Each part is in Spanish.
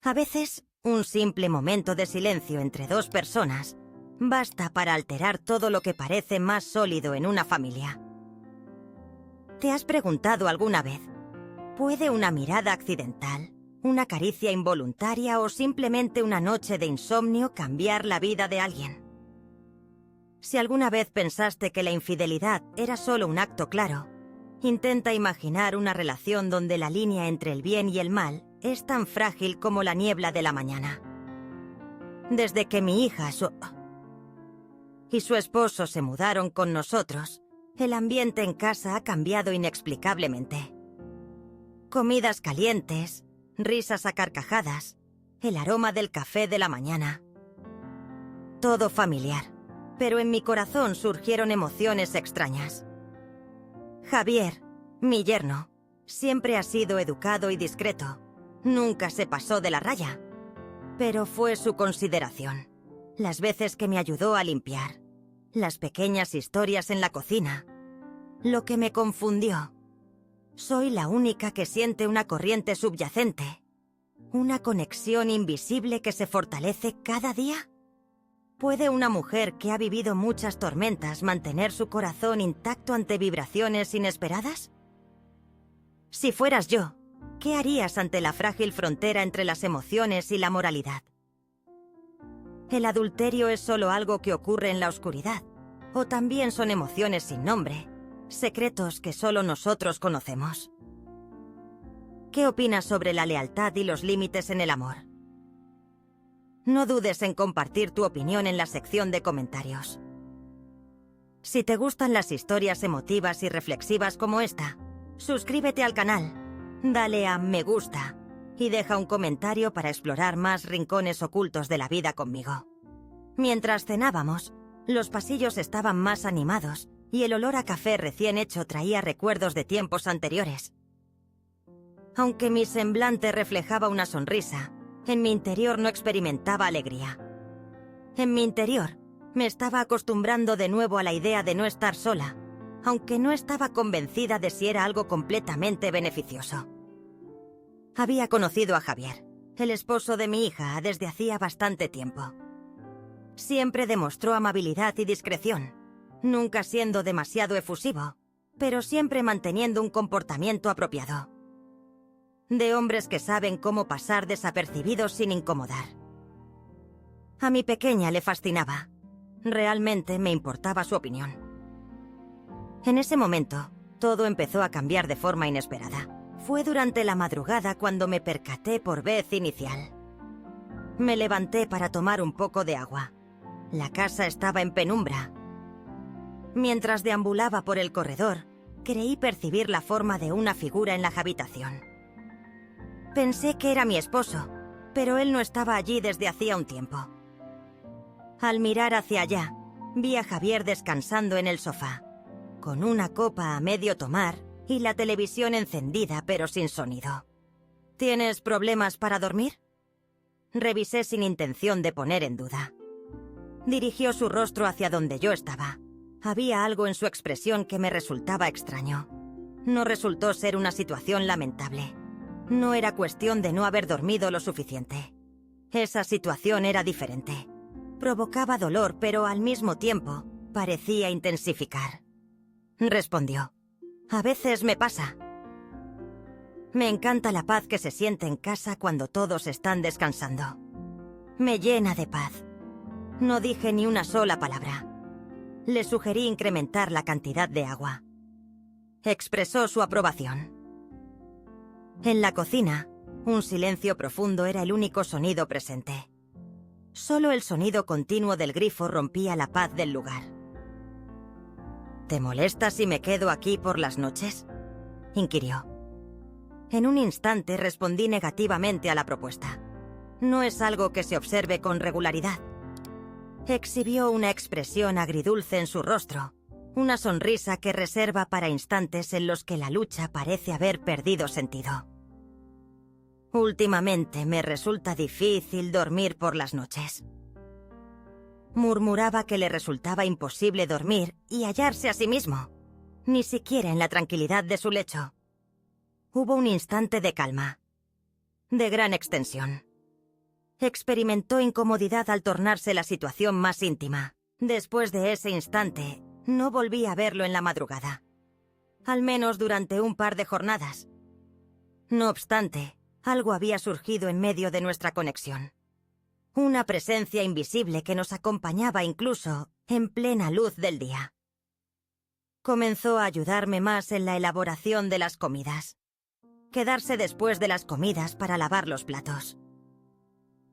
A veces, un simple momento de silencio entre dos personas basta para alterar todo lo que parece más sólido en una familia. ¿Te has preguntado alguna vez? ¿Puede una mirada accidental, una caricia involuntaria o simplemente una noche de insomnio cambiar la vida de alguien? Si alguna vez pensaste que la infidelidad era solo un acto claro, intenta imaginar una relación donde la línea entre el bien y el mal es tan frágil como la niebla de la mañana. Desde que mi hija y su esposo se mudaron con nosotros, el ambiente en casa ha cambiado inexplicablemente. Comidas calientes, risas a carcajadas, el aroma del café de la mañana. Todo familiar, pero en mi corazón surgieron emociones extrañas. Javier, mi yerno, siempre ha sido educado y discreto. Nunca se pasó de la raya. Pero fue su consideración, las veces que me ayudó a limpiar, las pequeñas historias en la cocina, lo que me confundió. Soy la única que siente una corriente subyacente, una conexión invisible que se fortalece cada día. ¿Puede una mujer que ha vivido muchas tormentas mantener su corazón intacto ante vibraciones inesperadas? Si fueras yo, ¿qué harías ante la frágil frontera entre las emociones y la moralidad? ¿El adulterio es solo algo que ocurre en la oscuridad? ¿O también son emociones sin nombre, secretos que solo nosotros conocemos? ¿Qué opinas sobre la lealtad y los límites en el amor? No dudes en compartir tu opinión en la sección de comentarios. Si te gustan las historias emotivas y reflexivas como esta, suscríbete al canal, dale a me gusta y deja un comentario para explorar más rincones ocultos de la vida conmigo. Mientras cenábamos, los pasillos estaban más animados y el olor a café recién hecho traía recuerdos de tiempos anteriores. Aunque mi semblante reflejaba una sonrisa, en mi interior no experimentaba alegría. En mi interior, me estaba acostumbrando de nuevo a la idea de no estar sola, aunque no estaba convencida de si era algo completamente beneficioso. Había conocido a Javier, el esposo de mi hija, desde hacía bastante tiempo. Siempre demostró amabilidad y discreción, nunca siendo demasiado efusivo, pero siempre manteniendo un comportamiento apropiado. De hombres que saben cómo pasar desapercibidos sin incomodar. A mi pequeña le fascinaba. Realmente me importaba su opinión. En ese momento, todo empezó a cambiar de forma inesperada. Fue durante la madrugada cuando me percaté por vez inicial. Me levanté para tomar un poco de agua. La casa estaba en penumbra. Mientras deambulaba por el corredor, creí percibir la forma de una figura en la habitación. Pensé que era mi esposo, pero él no estaba allí desde hacía un tiempo. Al mirar hacia allá, vi a Javier descansando en el sofá, con una copa a medio tomar y la televisión encendida pero sin sonido. ¿Tienes problemas para dormir? Revisé sin intención de poner en duda. Dirigió su rostro hacia donde yo estaba. Había algo en su expresión que me resultaba extraño. No resultó ser una situación lamentable. No era cuestión de no haber dormido lo suficiente. Esa situación era diferente. Provocaba dolor, pero al mismo tiempo parecía intensificar. Respondió: a veces me pasa. Me encanta la paz que se siente en casa cuando todos están descansando. Me llena de paz. No dije ni una sola palabra. Le sugerí incrementar la cantidad de agua. Expresó su aprobación. En la cocina, un silencio profundo era el único sonido presente. Solo el sonido continuo del grifo rompía la paz del lugar. ¿Te molesta si me quedo aquí por las noches?, inquirió. En un instante respondí negativamente a la propuesta. No es algo que se observe con regularidad. Exhibió una expresión agridulce en su rostro, una sonrisa que reserva para instantes en los que la lucha parece haber perdido sentido. Últimamente me resulta difícil dormir por las noches. Murmuraba que le resultaba imposible dormir y hallarse a sí mismo, ni siquiera en la tranquilidad de su lecho. Hubo un instante de calma, de gran extensión. Experimentó incomodidad al tornarse la situación más íntima. Después de ese instante, no volví a verlo en la madrugada. Al menos durante un par de jornadas. No obstante, algo había surgido en medio de nuestra conexión. Una presencia invisible que nos acompañaba incluso en plena luz del día. Comenzó a ayudarme más en la elaboración de las comidas. Quedarse después de las comidas para lavar los platos.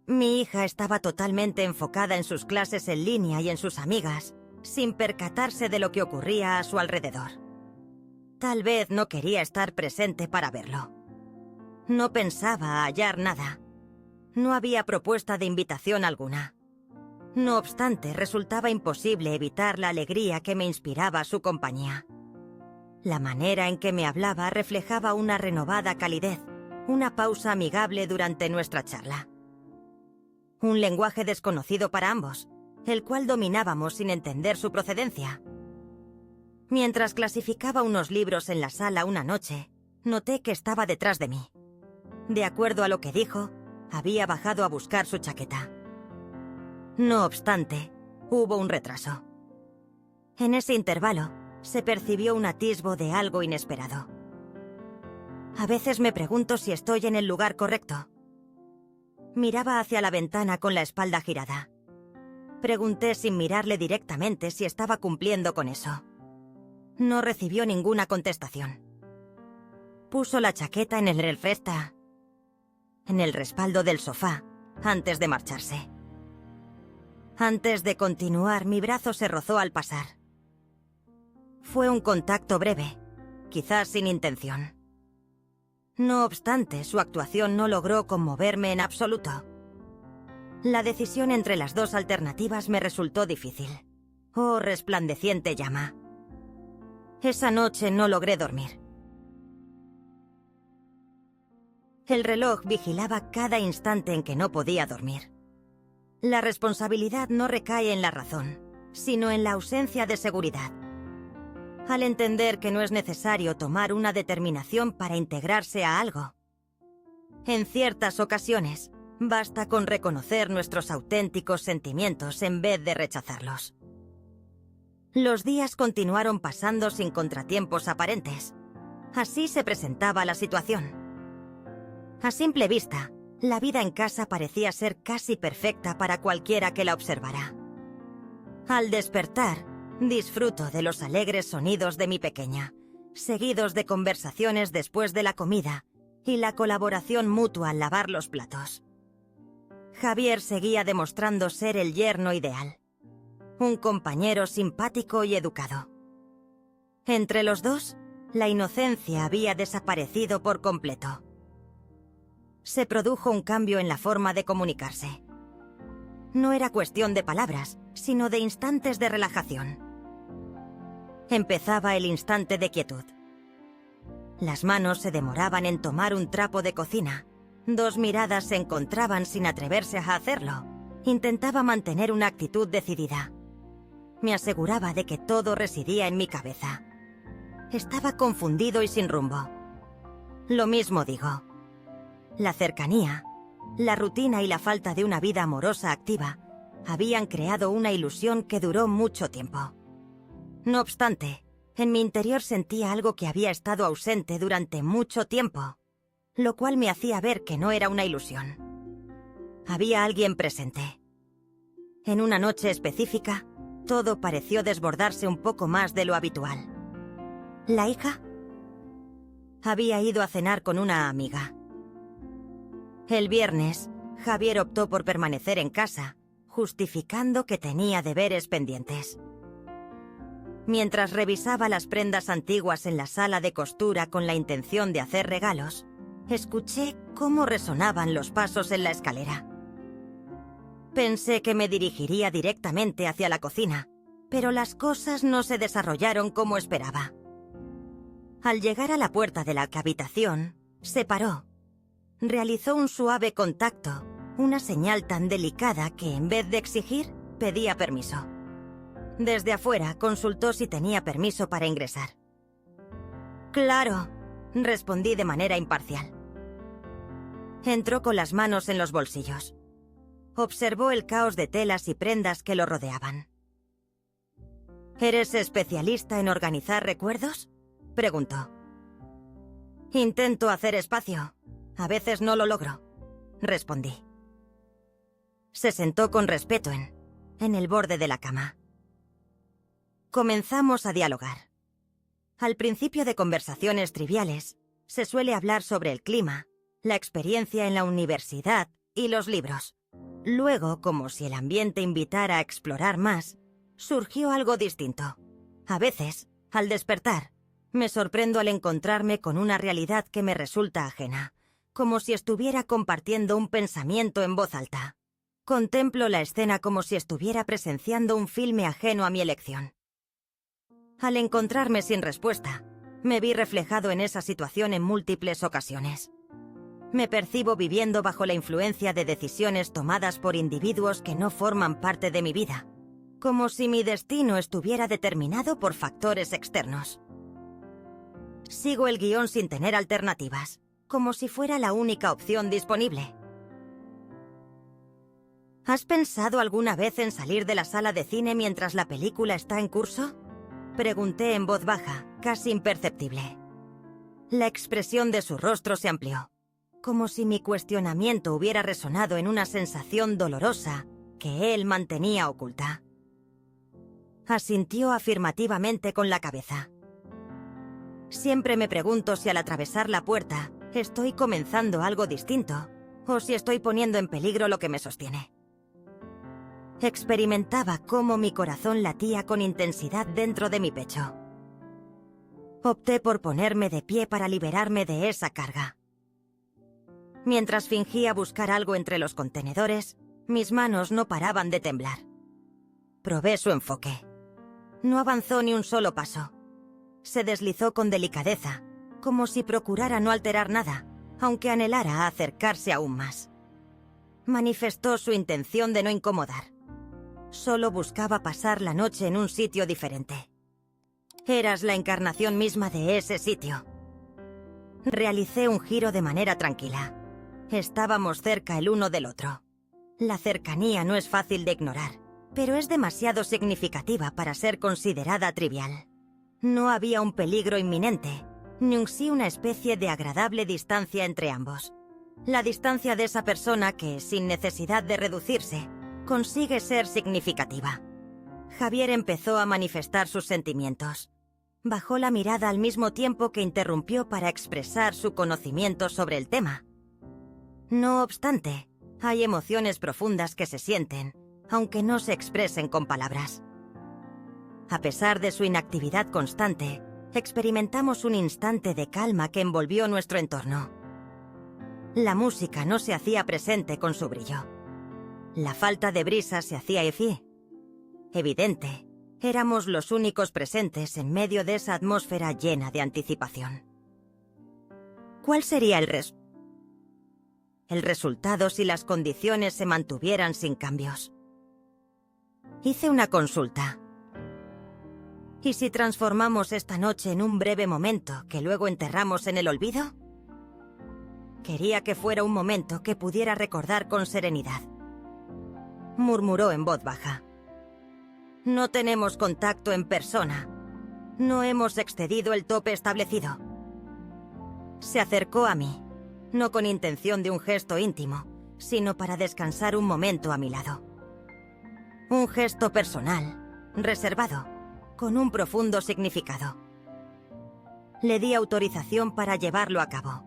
Mi hija estaba totalmente enfocada en sus clases en línea y en sus amigas, sin percatarse de lo que ocurría a su alrededor. Tal vez no quería estar presente para verlo. No pensaba hallar nada. No había propuesta de invitación alguna. No obstante, resultaba imposible evitar la alegría que me inspiraba su compañía. La manera en que me hablaba reflejaba una renovada calidez, una pausa amigable durante nuestra charla. Un lenguaje desconocido para ambos, el cual dominábamos sin entender su procedencia. Mientras clasificaba unos libros en la sala una noche, noté que estaba detrás de mí. De acuerdo a lo que dijo, había bajado a buscar su chaqueta. No obstante, hubo un retraso. En ese intervalo, se percibió un atisbo de algo inesperado. A veces me pregunto si estoy en el lugar correcto. Miraba hacia la ventana con la espalda girada. Pregunté sin mirarle directamente si estaba cumpliendo con eso. No recibió ninguna contestación. Puso la chaqueta en el respaldo del sofá, antes de marcharse. Antes de continuar, mi brazo se rozó al pasar. Fue un contacto breve, quizás sin intención. No obstante, su actuación no logró conmoverme en absoluto. La decisión entre las dos alternativas me resultó difícil. Oh, resplandeciente llama. Esa noche no logré dormir. El reloj vigilaba cada instante en que no podía dormir. La responsabilidad no recae en la razón, sino en la ausencia de seguridad. Al entender que no es necesario tomar una determinación para integrarse a algo. En ciertas ocasiones, basta con reconocer nuestros auténticos sentimientos en vez de rechazarlos. Los días continuaron pasando sin contratiempos aparentes. Así se presentaba la situación. A simple vista, la vida en casa parecía ser casi perfecta para cualquiera que la observara. Al despertar, disfruto de los alegres sonidos de mi pequeña, seguidos de conversaciones después de la comida y la colaboración mutua al lavar los platos. Javier seguía demostrando ser el yerno ideal, un compañero simpático y educado. Entre los dos, la inocencia había desaparecido por completo. Se produjo un cambio en la forma de comunicarse. No era cuestión de palabras, sino de instantes de relajación. Empezaba el instante de quietud. Las manos se demoraban en tomar un trapo de cocina. Dos miradas se encontraban sin atreverse a hacerlo. Intentaba mantener una actitud decidida. Me aseguraba de que todo residía en mi cabeza. Estaba confundido y sin rumbo. Lo mismo digo. La cercanía, la rutina y la falta de una vida amorosa activa habían creado una ilusión que duró mucho tiempo. No obstante, en mi interior sentía algo que había estado ausente durante mucho tiempo, lo cual me hacía ver que no era una ilusión. Había alguien presente. En una noche específica, todo pareció desbordarse un poco más de lo habitual. ¿La hija? Había ido a cenar con una amiga. El viernes, Javier optó por permanecer en casa, justificando que tenía deberes pendientes. Mientras revisaba las prendas antiguas en la sala de costura con la intención de hacer regalos, escuché cómo resonaban los pasos en la escalera. Pensé que me dirigiría directamente hacia la cocina, pero las cosas no se desarrollaron como esperaba. Al llegar a la puerta de la habitación, se paró. Realizó un suave contacto, una señal tan delicada que en vez de exigir, pedía permiso. Desde afuera consultó si tenía permiso para ingresar. «Claro», respondí de manera imparcial. Entró con las manos en los bolsillos. Observó el caos de telas y prendas que lo rodeaban. ¿Eres especialista en organizar recuerdos?, preguntó. Intento hacer espacio. A veces no lo logro, respondí. Se sentó con respeto en el borde de la cama. Comenzamos a dialogar. Al principio de conversaciones triviales, se suele hablar sobre el clima, la experiencia en la universidad y los libros. Luego, como si el ambiente invitara a explorar más, surgió algo distinto. A veces, al despertar, me sorprendo al encontrarme con una realidad que me resulta ajena, como si estuviera compartiendo un pensamiento en voz alta. Contemplo la escena como si estuviera presenciando un filme ajeno a mi elección. Al encontrarme sin respuesta, me vi reflejado en esa situación en múltiples ocasiones. Me percibo viviendo bajo la influencia de decisiones tomadas por individuos que no forman parte de mi vida, como si mi destino estuviera determinado por factores externos. Sigo el guión sin tener alternativas, como si fuera la única opción disponible. ¿Has pensado alguna vez en salir de la sala de cine mientras la película está en curso?, pregunté en voz baja, casi imperceptible. La expresión de su rostro se amplió, como si mi cuestionamiento hubiera resonado en una sensación dolorosa que él mantenía oculta. Asintió afirmativamente con la cabeza. Siempre me pregunto si al atravesar la puerta estoy comenzando algo distinto o si estoy poniendo en peligro lo que me sostiene. Experimentaba cómo mi corazón latía con intensidad dentro de mi pecho. Opté por ponerme de pie para liberarme de esa carga. Mientras fingía buscar algo entre los contenedores, mis manos no paraban de temblar. Probé su enfoque. No avanzó ni un solo paso. Se deslizó con delicadeza, como si procurara no alterar nada, aunque anhelara acercarse aún más. Manifestó su intención de no incomodar. Solo buscaba pasar la noche en un sitio diferente. Eras la encarnación misma de ese sitio. Realicé un giro de manera tranquila. Estábamos cerca el uno del otro. La cercanía no es fácil de ignorar, pero es demasiado significativa para ser considerada trivial. No había un peligro inminente, ni aun sí una especie de agradable distancia entre ambos. La distancia de esa persona que, sin necesidad de reducirse, consigue ser significativa. Javier empezó a manifestar sus sentimientos. Bajó la mirada al mismo tiempo que interrumpió para expresar su conocimiento sobre el tema. No obstante, hay emociones profundas que se sienten, aunque no se expresen con palabras. A pesar de su inactividad constante, experimentamos un instante de calma que envolvió nuestro entorno. La música no se hacía presente con su brillo. La falta de brisa se hacía evidente. Éramos los únicos presentes en medio de esa atmósfera llena de anticipación. ¿Cuál sería el resultado si las condiciones se mantuvieran sin cambios? Hice una consulta. ¿Y si transformamos esta noche en un breve momento que luego enterramos en el olvido? Quería que fuera un momento que pudiera recordar con serenidad. Murmuró en voz baja. No tenemos contacto en persona. No hemos excedido el tope establecido. Se acercó a mí, no con intención de un gesto íntimo, sino para descansar un momento a mi lado. Un gesto personal, reservado, con un profundo significado. Le di autorización para llevarlo a cabo.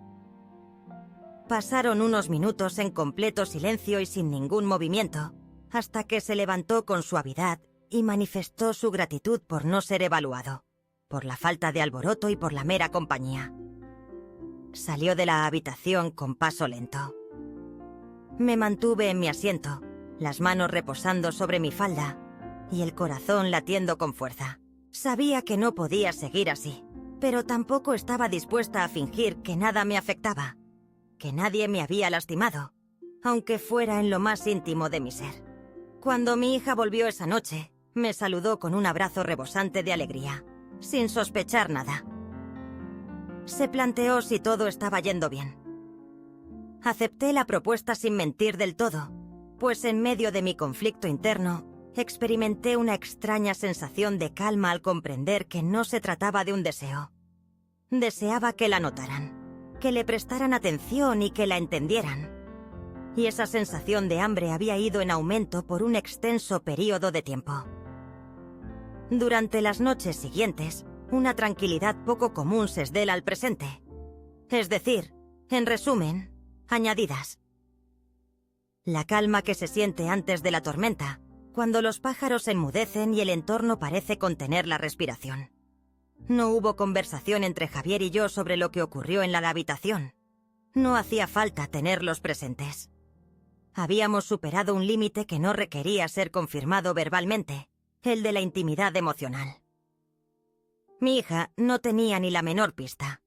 Pasaron unos minutos en completo silencio y sin ningún movimiento, hasta que se levantó con suavidad y manifestó su gratitud por no ser evaluado, por la falta de alboroto y por la mera compañía. Salió de la habitación con paso lento. Me mantuve en mi asiento, las manos reposando sobre mi falda y el corazón latiendo con fuerza. Sabía que no podía seguir así, pero tampoco estaba dispuesta a fingir que nada me afectaba, que nadie me había lastimado, aunque fuera en lo más íntimo de mi ser. Cuando mi hija volvió esa noche, me saludó con un abrazo rebosante de alegría, sin sospechar nada. Se planteó si todo estaba yendo bien. Acepté la propuesta sin mentir del todo, pues en medio de mi conflicto interno, experimenté una extraña sensación de calma al comprender que no se trataba de un deseo. Deseaba que la notaran, que le prestaran atención y que la entendieran. Y esa sensación de hambre había ido en aumento por un extenso período de tiempo. Durante las noches siguientes, una tranquilidad poco común se esdela al presente. Es decir, en resumen, añadidas. La calma que se siente antes de la tormenta, cuando los pájaros enmudecen y el entorno parece contener la respiración. No hubo conversación entre Javier y yo sobre lo que ocurrió en la habitación. No hacía falta tenerlos presentes. Habíamos superado un límite que no requería ser confirmado verbalmente, el de la intimidad emocional. Mi hija no tenía ni la menor pista.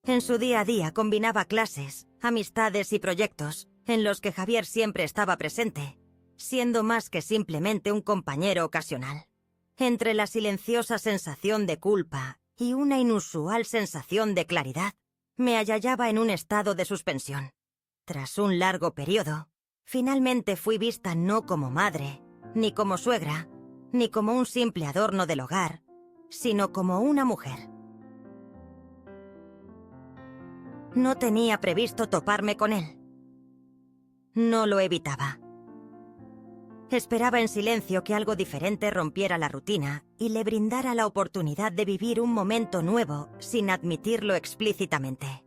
En su día a día combinaba clases, amistades y proyectos en los que Javier siempre estaba presente, siendo más que simplemente un compañero ocasional. Entre la silenciosa sensación de culpa y una inusual sensación de claridad, me hallaba en un estado de suspensión. Tras un largo periodo, finalmente fui vista no como madre, ni como suegra, ni como un simple adorno del hogar, sino como una mujer. No tenía previsto toparme con él. No lo evitaba. Esperaba en silencio que algo diferente rompiera la rutina y le brindara la oportunidad de vivir un momento nuevo sin admitirlo explícitamente.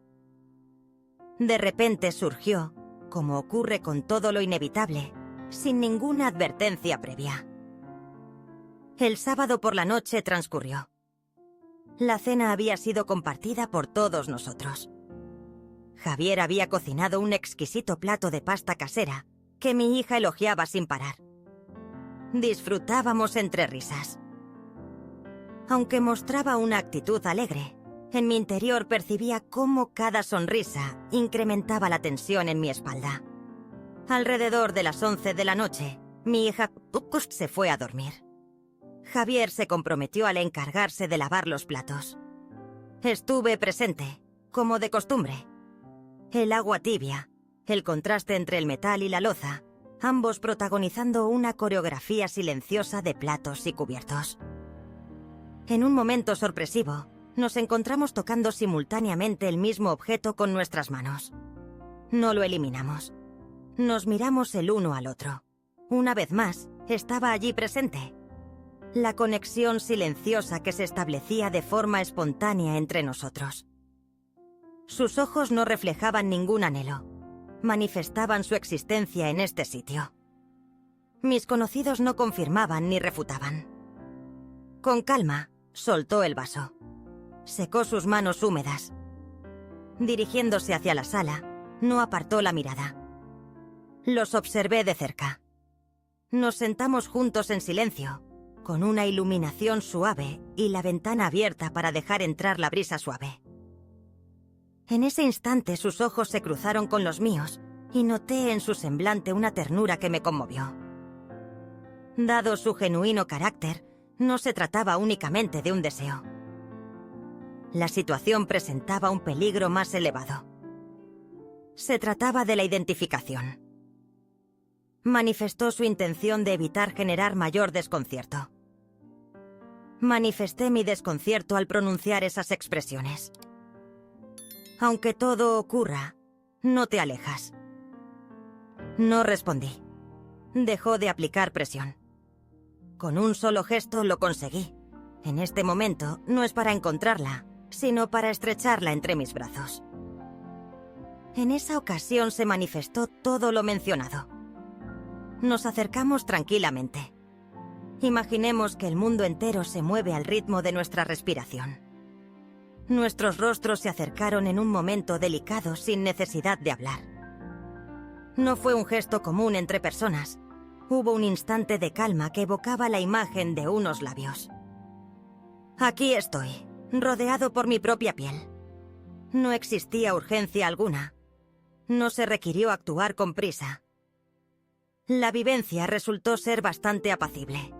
De repente surgió, como ocurre con todo lo inevitable, sin ninguna advertencia previa. El sábado por la noche transcurrió. La cena había sido compartida por todos nosotros. Javier había cocinado un exquisito plato de pasta casera que mi hija elogiaba sin parar. Disfrutábamos entre risas. Aunque mostraba una actitud alegre, en mi interior percibía cómo cada sonrisa incrementaba la tensión en mi espalda. Alrededor de las 11 de la noche, mi hija se fue a dormir. Javier se comprometió al encargarse de lavar los platos. Estuve presente, como de costumbre. El agua tibia, el contraste entre el metal y la loza, ambos protagonizando una coreografía silenciosa de platos y cubiertos. En un momento sorpresivo, nos encontramos tocando simultáneamente el mismo objeto con nuestras manos. No lo eliminamos. Nos miramos el uno al otro. Una vez más, estaba allí presente. La conexión silenciosa que se establecía de forma espontánea entre nosotros. Sus ojos no reflejaban ningún anhelo. Manifestaban su existencia en este sitio. Mis conocidos no confirmaban ni refutaban. Con calma, soltó el vaso. Secó sus manos húmedas. Dirigiéndose hacia la sala, no apartó la mirada. Los observé de cerca. Nos sentamos juntos en silencio, con una iluminación suave y la ventana abierta para dejar entrar la brisa suave. En ese instante sus ojos se cruzaron con los míos y noté en su semblante una ternura que me conmovió. Dado su genuino carácter, no se trataba únicamente de un deseo. La situación presentaba un peligro más elevado. Se trataba de la identificación. Manifestó su intención de evitar generar mayor desconcierto. Manifesté mi desconcierto al pronunciar esas expresiones. Aunque todo ocurra, no te alejas. No respondí. Dejó de aplicar presión. Con un solo gesto lo conseguí. En este momento no es para encontrarla, sino para estrecharla entre mis brazos. En esa ocasión se manifestó todo lo mencionado. Nos acercamos tranquilamente. Imaginemos que el mundo entero se mueve al ritmo de nuestra respiración. Nuestros rostros se acercaron en un momento delicado sin necesidad de hablar. No fue un gesto común entre personas. Hubo un instante de calma que evocaba la imagen de unos labios. Aquí estoy, rodeado por mi propia piel. No existía urgencia alguna. No se requirió actuar con prisa. La vivencia resultó ser bastante apacible.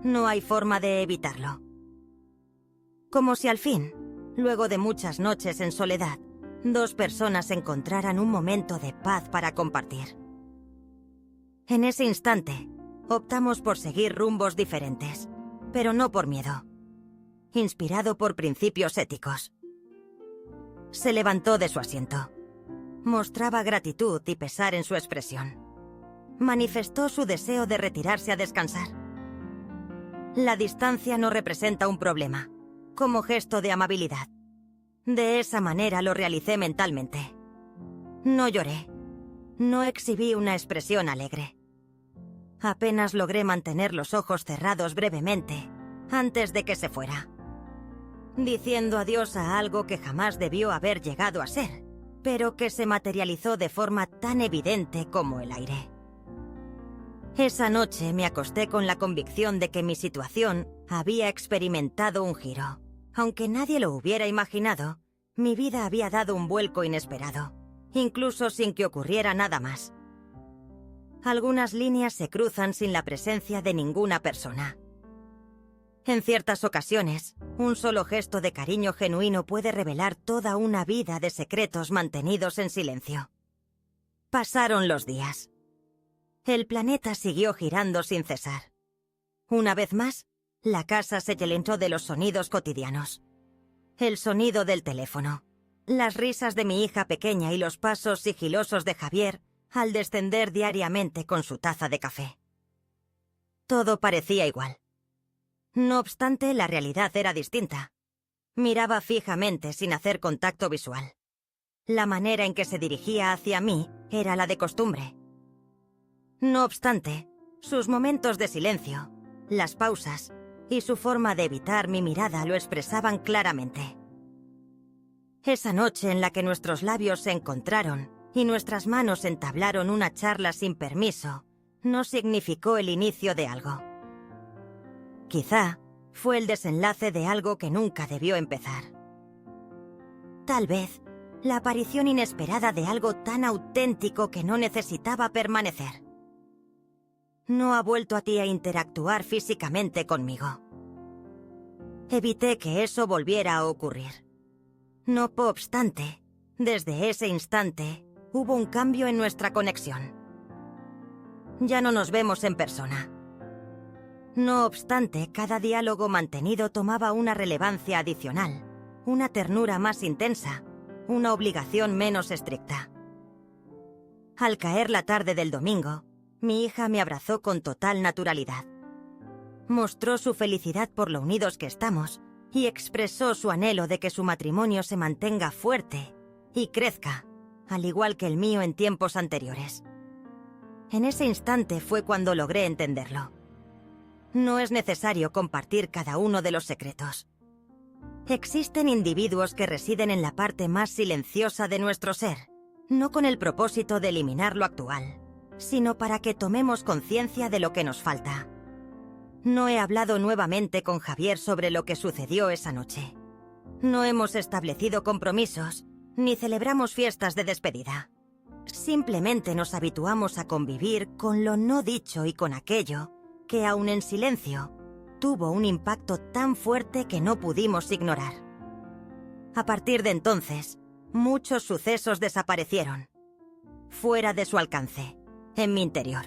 No hay forma de evitarlo. Como si al fin, luego de muchas noches en soledad, dos personas encontraran un momento de paz para compartir. En ese instante, optamos por seguir rumbos diferentes, pero no por miedo, inspirado por principios éticos. Se levantó de su asiento. Mostraba gratitud y pesar en su expresión. Manifestó su deseo de retirarse a descansar. La distancia no representa un problema, como gesto de amabilidad. De esa manera lo realicé mentalmente. No lloré. No exhibí una expresión alegre. Apenas logré mantener los ojos cerrados brevemente antes de que se fuera, diciendo adiós a algo que jamás debió haber llegado a ser, pero que se materializó de forma tan evidente como el aire. Esa noche me acosté con la convicción de que mi situación había experimentado un giro. Aunque nadie lo hubiera imaginado, mi vida había dado un vuelco inesperado, incluso sin que ocurriera nada más. Algunas líneas se cruzan sin la presencia de ninguna persona. En ciertas ocasiones, un solo gesto de cariño genuino puede revelar toda una vida de secretos mantenidos en silencio. Pasaron los días. El planeta siguió girando sin cesar. Una vez más, la casa se llenó de los sonidos cotidianos. El sonido del teléfono, las risas de mi hija pequeña y los pasos sigilosos de Javier al descender diariamente con su taza de café. Todo parecía igual. No obstante, la realidad era distinta. Miraba fijamente sin hacer contacto visual. La manera en que se dirigía hacia mí era la de costumbre. No obstante, sus momentos de silencio, las pausas y su forma de evitar mi mirada lo expresaban claramente. Esa noche en la que nuestros labios se encontraron y nuestras manos entablaron una charla sin permiso, no significó el inicio de algo. Quizá fue el desenlace de algo que nunca debió empezar. Tal vez la aparición inesperada de algo tan auténtico que no necesitaba permanecer. No ha vuelto a ti a interactuar físicamente conmigo. Evité que eso volviera a ocurrir. No obstante, desde ese instante, hubo un cambio en nuestra conexión. Ya no nos vemos en persona. No obstante, cada diálogo mantenido tomaba una relevancia adicional, una ternura más intensa, una obligación menos estricta. Al caer la tarde del domingo, mi hija me abrazó con total naturalidad. Mostró su felicidad por lo unidos que estamos y expresó su anhelo de que su matrimonio se mantenga fuerte y crezca, al igual que el mío en tiempos anteriores. En ese instante fue cuando logré entenderlo. No es necesario compartir cada uno de los secretos. Existen individuos que residen en la parte más silenciosa de nuestro ser, no con el propósito de eliminar lo actual, sino para que tomemos conciencia de lo que nos falta. No he hablado nuevamente con Javier sobre lo que sucedió esa noche. No hemos establecido compromisos, ni celebramos fiestas de despedida. Simplemente nos habituamos a convivir con lo no dicho y con aquello que, aun en silencio, tuvo un impacto tan fuerte que no pudimos ignorar. A partir de entonces, muchos sucesos desaparecieron, fuera de su alcance, en mi interior.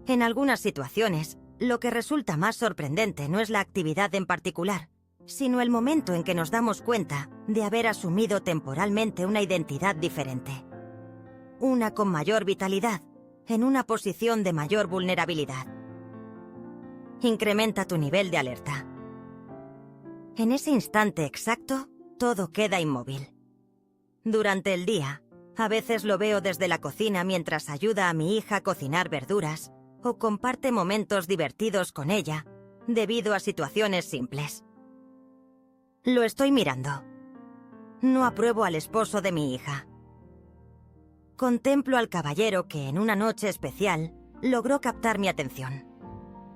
En algunas situaciones, lo que resulta más sorprendente no es la actividad en particular, sino el momento en que nos damos cuenta de haber asumido temporalmente una identidad diferente. Una con mayor vitalidad, en una posición de mayor vulnerabilidad. Incrementa tu nivel de alerta. En ese instante exacto, todo queda inmóvil. Durante el día, a veces lo veo desde la cocina mientras ayuda a mi hija a cocinar verduras o comparte momentos divertidos con ella, debido a situaciones simples. Lo estoy mirando. No apruebo al esposo de mi hija. Contemplo al caballero que en una noche especial logró captar mi atención.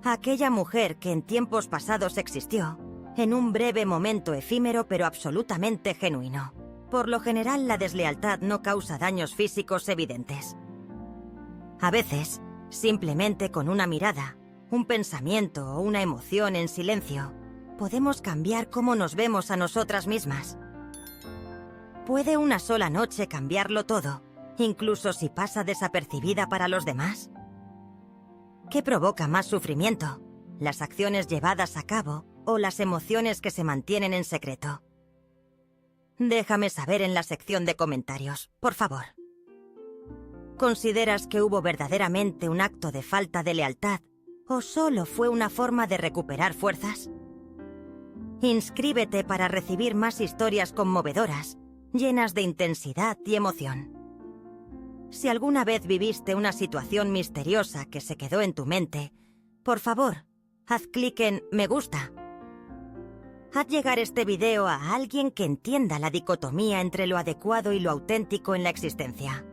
Aquella mujer que en tiempos pasados existió, en un breve momento efímero pero absolutamente genuino. Por lo general, la deslealtad no causa daños físicos evidentes. A veces, simplemente con una mirada, un pensamiento o una emoción en silencio, podemos cambiar cómo nos vemos a nosotras mismas. ¿Puede una sola noche cambiarlo todo, incluso si pasa desapercibida para los demás? ¿Qué provoca más sufrimiento? ¿Las acciones llevadas a cabo o las emociones que se mantienen en secreto? Déjame saber en la sección de comentarios, por favor. ¿Consideras que hubo verdaderamente un acto de falta de lealtad o solo fue una forma de recuperar fuerzas? Inscríbete para recibir más historias conmovedoras, llenas de intensidad y emoción. Si alguna vez viviste una situación misteriosa que se quedó en tu mente, por favor, haz clic en Me gusta. Haz llegar este video a alguien que entienda la dicotomía entre lo adecuado y lo auténtico en la existencia.